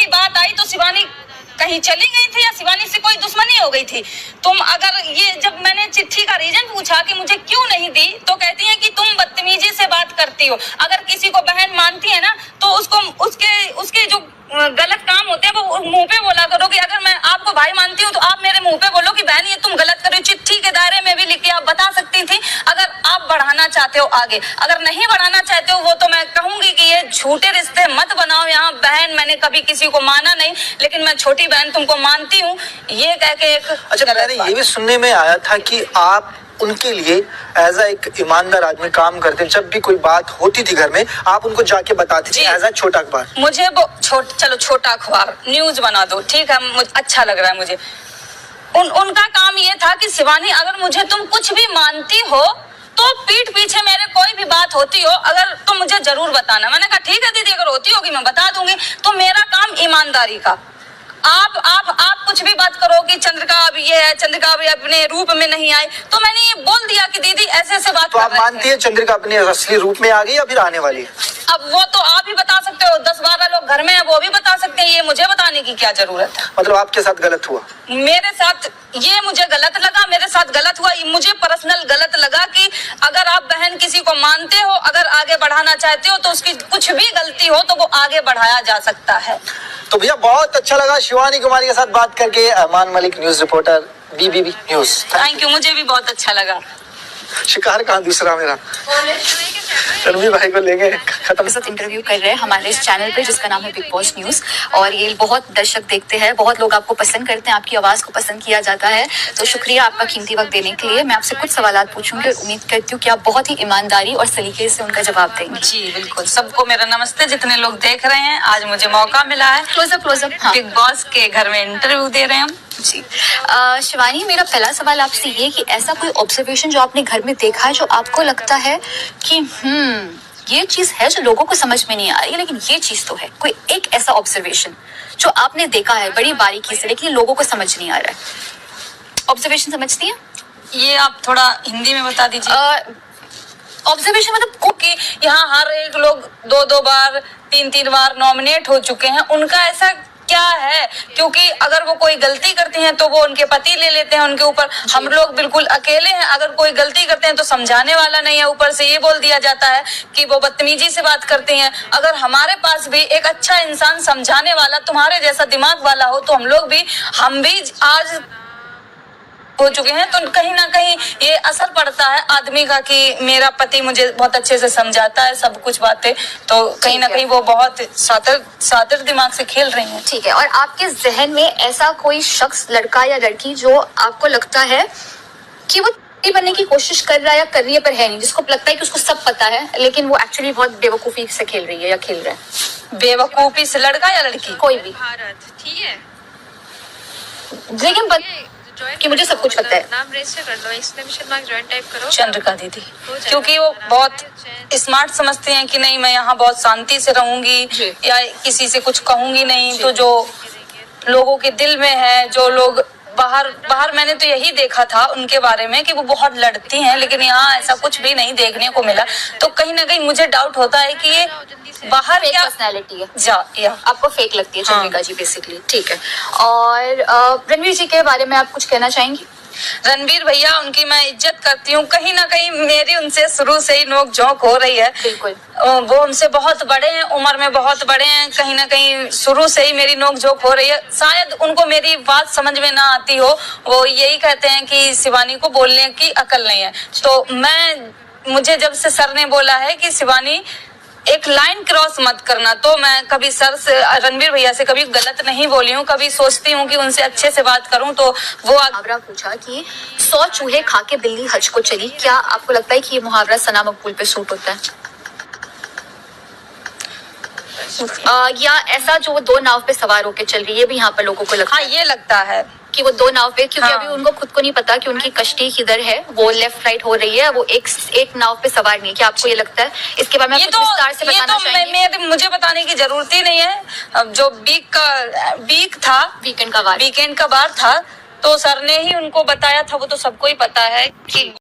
की बात आई तो शिवानी कहीं चली गई थी या शिवानी से कोई दुश्मनी हो गई थी? तुम अगर ये जब मैंने चिट्ठी का रीजन पूछा कि मुझे क्यों नहीं दी, तो कहती है कि तुम बदतमीजी से बात करती हो। अगर किसी को बहन मानती है ना तो उसको उसके जो गलत काम होते हैं वो मुंह पे बोला करो कि अगर मैं आपको भाई मानती हूँ तो आप मेरे मुंह पे बोलो कि बहन ये तुम गलत कर रही हो। चिट्ठी के दायरे में भी लिख के आप बता सकती थी अगर आप बढ़ाना चाहते हो आगे। अगर नहीं बढ़ाना चाहते हो वो तो मैं कहूंगी कि ये झूठे रिश्ते मत बनाओ यहाँ। बहन मैंने कभी किसी को माना नहीं, लेकिन मैं छोटी बहन तुमको मानती हूँ, ये कह के एक अच्छा, मैंने ये भी सुनने में आया था कि आप उनके लिए एज एक ईमानदार आदमी काम करते, जब भी कोई बात होती थी घर में आप उनको जाके बताते थे एज छोटा अखबार। मुझे वो चलो छोटा अखबार न्यूज बना दो, ठीक है, अच्छा लग रहा है मुझे। उनका काम ये था कि शिवानी अगर मुझे तुम कुछ भी मानती हो तो पीठ पीछे मेरे कोई भी बात होती हो अगर तो मुझे जरूर बताना। मैंने कहा ठीक है दीदी, अगर होती होगी मैं बता दूंगी। तो मेरा काम ईमानदारी का। आप कुछ भी बात करो कि चंद्रिका अब ये है, चंद्रिका अभी अपने रूप में नहीं आई, तो मैंने ये बोल दिया कि दीदी ऐसे ऐसे बात। तो आप मानती है चंद्रिका अपने असली रूप में आ गई या फिर आने वाली है? अब वो तो आप ही बता सकते हो, 10-12 लोग घर में है वो भी बता सकते हैं, ये मुझे बताने की क्या जरूरत है? मतलब आपके साथ गलत हुआ? मेरे साथ ये मुझे गलत लगा, मेरे साथ गलत हुआ, मुझे पर्सनल गलत लगा कि अगर आप बहन किसी को मानते हो, अगर आगे बढ़ाना चाहते हो तो उसकी कुछ भी गलती हो तो वो आगे बढ़ाया जा सकता है। तो भैया बहुत अच्छा लगा शिवानी कुमारी के साथ बात करके। Aman Malik, news reporter, BBC news. Thank you, मुझे भी बहुत अच्छा लगा। शिकार कहाँ दूसरा मेरा रणवीर भाई को लेंगे खत्म। साथ इंटरव्यू कर रहे हैं हमारे इस चैनल पे जिसका नाम है बिग बॉस न्यूज, और ये बहुत दर्शक देखते हैं, बहुत लोग आपको पसंद करते हैं, आपकी आवाज को पसंद किया जाता है। तो शुक्रिया आपका कीमती वक्त देने के लिए। मैं आपसे कुछ सवाल पूछूंगी और उम्मीद करती हूँ कि आप बहुत ही ईमानदारी और सलीके से उनका जवाब देंगे। जी बिल्कुल। सबको मेरा नमस्ते, जितने लोग देख रहे हैं, आज मुझे मौका मिला है क्लोजअप हाँ। बिग बॉस के घर में इंटरव्यू दे रहे हैं हम। जी शिवानी, मेरा पहला सवाल आपसे ये कि ऐसा कोई ऑब्जर्वेशन जो आपने घर में देखा है जो आपको लगता है कि ये चीज है जो लोगों को समझ में नहीं आ रही है, लेकिन ये चीज तो है, कोई एक ऐसा ऑब्जर्वेशन जो आपने देखा है बड़ी बारीकी से लेकिन लोगों को समझ नहीं आ रहा है? ऑब्जर्वेशन समझती है? ये आप थोड़ा हिंदी में बता दीजिए। ऑब्जर्वेशन मतलब कि यहाँ हर एक लोग 2-2 बार 3-3 बार नॉमिनेट हो चुके हैं, उनका ऐसा क्या है? क्योंकि अगर वो कोई गलती करती हैं तो वो उनके पति ले लेते हैं उनके ऊपर। हम लोग बिल्कुल अकेले हैं, अगर कोई गलती करते हैं तो समझाने वाला नहीं है, ऊपर से ये बोल दिया जाता है कि वो बदतमीजी से बात करती हैं। अगर हमारे पास भी एक अच्छा इंसान समझाने वाला तुम्हारे जैसा दिमाग वाला हो तो हम भी आज हो चुके हैं, तो कहीं ना कहीं ये असर पड़ता है आदमी का कि मेरा पति मुझे बहुत अच्छे से समझाता है सब कुछ बातें, तो कहीं ना कहीं वो बहुत सातिर दिमाग से खेल रही हैं। ठीक है। और आपके जहन में ऐसा कोई शख्स, लड़का या लड़की जो आपको लगता है कि वो बनने की कोशिश कर रहा है या कर रही है पर है नहीं, जिसको लगता है कि उसको सब पता है लेकिन वो एक्चुअली बहुत बेवकूफी से खेल रही है या खेल रहा है? बेवकूफी से लड़का या लड़की कोई भी, ठीक है, लेकिन कि मुझे सब कुछ पता है। नाम रजिस्टर कर लो, एक्सक्लेमेशन मार्क जॉइन टाइप करो, चंद्रिका दीदी, क्योंकि वो बहुत स्मार्ट समझते हैं कि नहीं मैं यहाँ बहुत शांति से रहूंगी या किसी से कुछ कहूंगी नहीं। तो जो लोगों के दिल में है, जो लोग बाहर मैंने तो यही देखा था उनके बारे में कि वो बहुत लड़ती हैं, लेकिन यहाँ ऐसा कुछ भी नहीं देखने को मिला। तो कहीं ना कहीं मुझे डाउट होता है कि ये बाहर क्या पर्सनैलिटी है या आपको फेक लगती है चंद्रिका जी बेसिकली। ठीक है। और रणवीर जी के बारे में आप कुछ कहना चाहेंगी? रणवीर भैया, उनकी मैं इज्जत करती हूँ, कहीं ना कहीं मेरी उनसे शुरू से ही नोक झोंक हो रही है। बिल्कुल। वो हमसे बहुत बड़े हैं, उम्र में बहुत बड़े हैं, कहीं ना कहीं शुरू से ही मेरी नोक झोंक हो रही है। शायद उनको मेरी बात समझ में ना आती हो, वो यही कहते हैं कि शिवानी को बोलने की अकल नहीं है। तो मुझे जब से सर ने बोला है कि शिवानी एक लाइन क्रॉस मत करना, तो मैं कभी सर से, रणवीर भैया से कभी गलत नहीं बोली हूँ। कभी सोचती हूँ कि उनसे अच्छे से बात करूँ। तो वो मुहावरा पूछा कि 100 चूहे खा के बिल्ली हज को चली, क्या आपको लगता है कि ये मुहावरा सना मकबूल पे सूट होता है? या ऐसा जो वो 2 नाव पे सवार होके चल रही है भी यहाँ पर लोगों को लगता है? हाँ, ये लगता है कि वो 2 नाव पे, क्योंकि हाँ। अभी उनको खुद को नहीं पता कि उनकी कश्ती किधर है, वो लेफ्ट राइट हो रही है, वो एक नाव पे सवार नहीं है। क्या आपको ये लगता है? इसके बारे में आप कुछ विस्तार से बताना चाहेंगे? मुझे बताने की जरूरत ही नहीं है। अब जो वीकेंड का बार था, तो सर ने ही उनको बताया था, वो तो सबको ही पता है कि